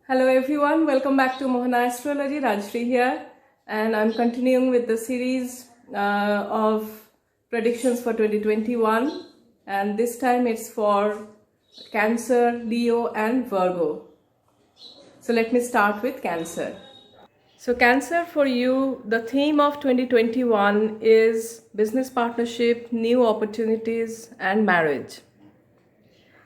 Hello everyone, welcome back to Mohana Astrology. Rajshri here, and I'm continuing with the series of predictions for 2021, and this time it's for Cancer, Leo and Virgo. So let me start with Cancer. So Cancer, for you, the theme of 2021 is business partnership, new opportunities and marriage.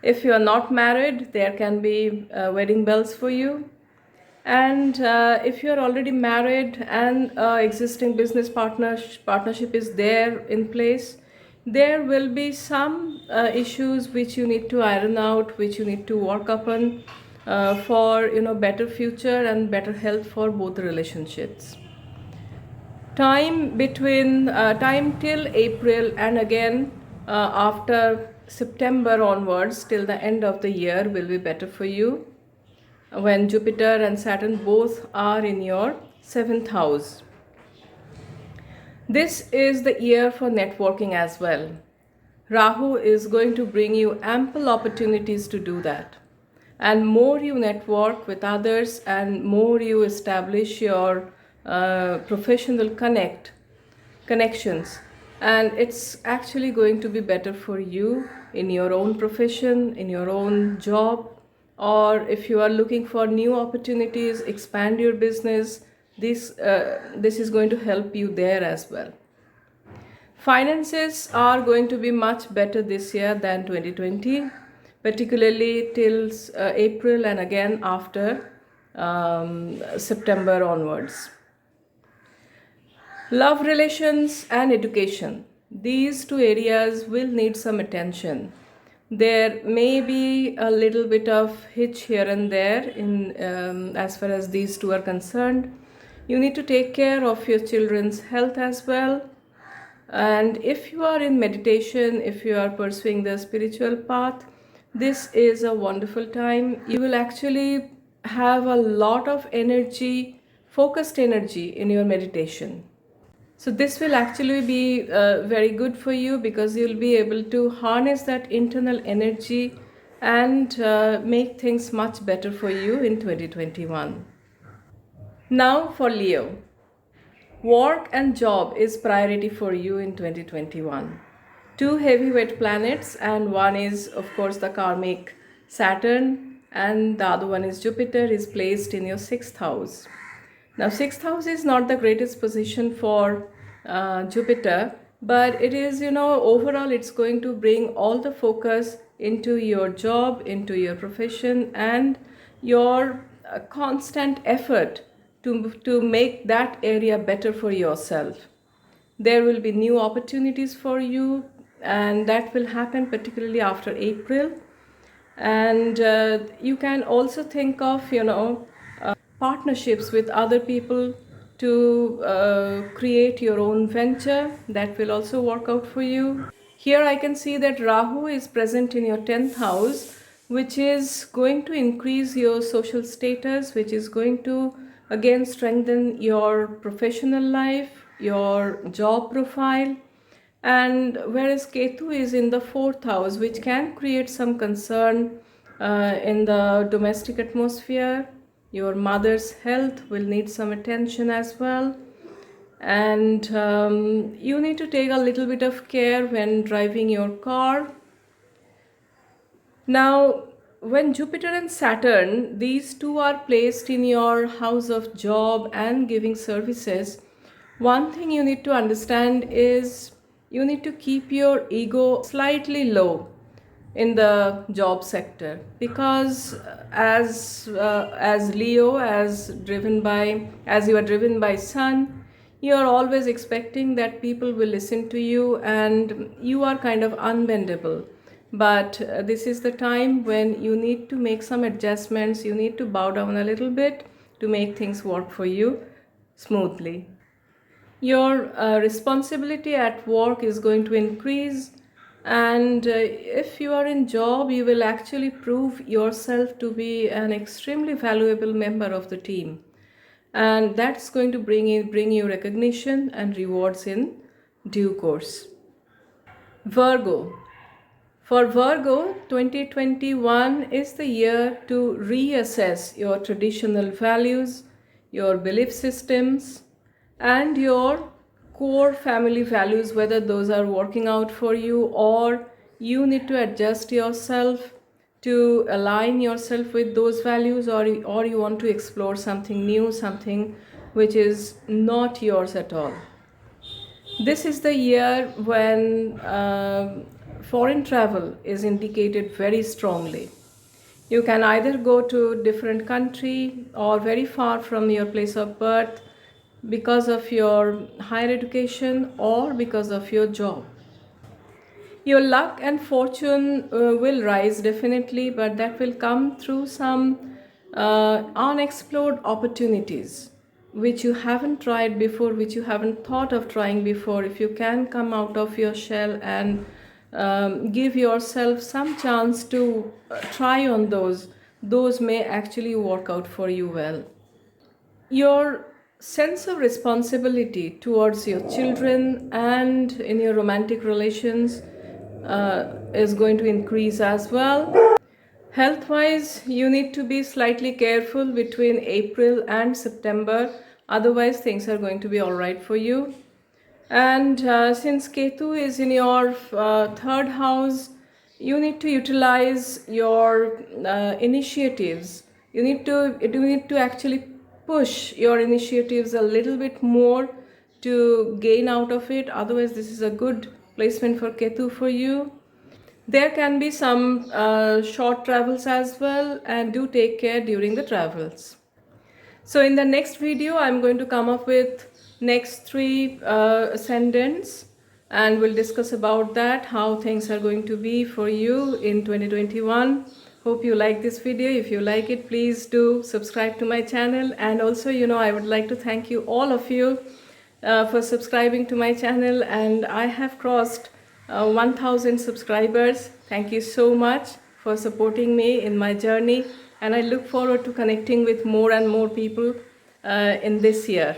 If you are not married, there can be wedding bells for you. And if you're already married and existing business partnership is there in place, there will be some issues which you need to iron out, which you need to work upon for better future and better health for both the relationships. Time till April and again after September onwards till the end of the year will be better for you, when Jupiter and Saturn both are in your 7th house. This is the year for networking as well. Rahu is going to bring you ample opportunities to do that. And more you network with others and more you establish your professional connections, and it's actually going to be better for you in your own profession, in your own job, or if you are looking for new opportunities, expand your business. This is going to help you there as well. Finances are going to be much better this year than 2020, particularly till April and again after September onwards. Love, relations and education. These two areas will need some attention. There may be a little bit of hitch here and there in as far as these two are concerned. You need to take care of your children's health as well. And if you are in meditation, if you are pursuing the spiritual path, this is a wonderful time. You will actually have a lot of energy, focused energy in your meditation. So this will actually be very good for you because you'll be able to harness that internal energy and make things much better for you in 2021. Now for Leo. Work and job is priority for you in 2021. Two heavyweight planets, and one is of course the karmic Saturn and the other one is Jupiter, is placed in your 6th house. Now 6th house is not the greatest position for Jupiter, but it is, overall it's going to bring all the focus into your job, into your profession, and your constant effort to make that area better for yourself. There will be new opportunities for you, and that will happen particularly after April. And you can also think of, partnerships with other people to create your own venture. That will also work out for you. Here I can see that Rahu is present in your 10th house, which is going to increase your social status, which is going to again strengthen your professional life, your job profile. And whereas Ketu is in the 4th house, which can create some concern in the domestic atmosphere. Your mother's health will need some attention as well. And you need to take a little bit of care when driving your car. Now, when Jupiter and Saturn, these two are placed in your house of job and giving services, one thing you need to understand is you need to keep your ego slightly low in the job sector, because as Leo, as you are driven by Sun, you are always expecting that people will listen to you and you are kind of unbendable. But this is the time when you need to make some adjustments. You need to bow down a little bit to make things work for you smoothly. Your responsibility at work is going to increase, and if you are in job, you will actually prove yourself to be an extremely valuable member of the team, and that's going to bring you recognition and rewards in due course. Virgo. For Virgo, 2021 is the year to reassess your traditional values, your belief systems, and your core family values, whether those are working out for you or you need to adjust yourself to align yourself with those values, or you want to explore something new, something which is not yours at all. This is the year when foreign travel is indicated very strongly. You can either go to different country or very far from your place of birth because of your higher education or because of your job. Your luck and fortune will rise definitely, but that will come through some unexplored opportunities which you haven't tried before, which you haven't thought of trying before. If you can come out of your shell and give yourself some chance to try on those may actually work out for you well. Your sense of responsibility towards your children and in your romantic relations is going to increase as well. Health wise, you need to be slightly careful between April and September, otherwise, things are going to be all right for you. And since Ketu is in your third house, you need to utilize your initiatives. You need to actually push your initiatives a little bit more to gain out of it. Otherwise, this is a good placement for Ketu for you. There can be some short travels as well, and do take care during the travels. So in the next video, I'm going to come up with next 3 ascendants, and we'll discuss about that, how things are going to be for you in 2021. Hope you like this video. If you like it, please do subscribe to my channel. And also, I would like to thank you, all of you, for subscribing to my channel. And I have crossed 1000 subscribers. Thank you so much for supporting me in my journey, and I look forward to connecting with more and more people in this year.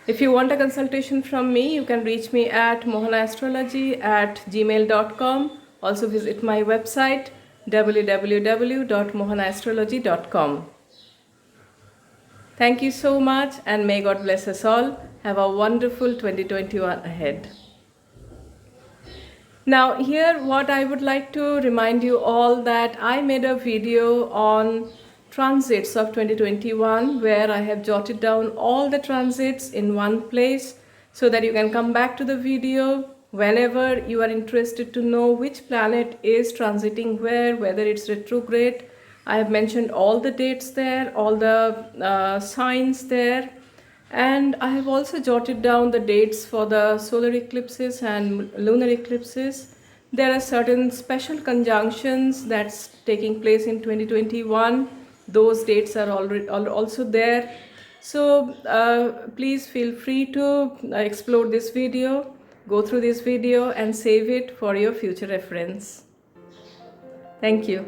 If you want a consultation from me, you can reach me at mohanastrology@gmail.com. Also visit my website www.mohanastrology.com. Thank you so much, and may God bless us all. Have a wonderful 2021 ahead. Now here, what I would like to remind you all, that I made a video on transits of 2021 where I have jotted down all the transits in one place, so that you can come back to the video whenever you are interested to know which planet is transiting where, whether it's retrograde. I have mentioned all the dates there, all the signs there. And I have also jotted down the dates for the solar eclipses and lunar eclipses. There are certain special conjunctions that's taking place in 2021. Those dates are already also there. So please feel free to explore this video, go through this video and save it for your future reference. Thank you.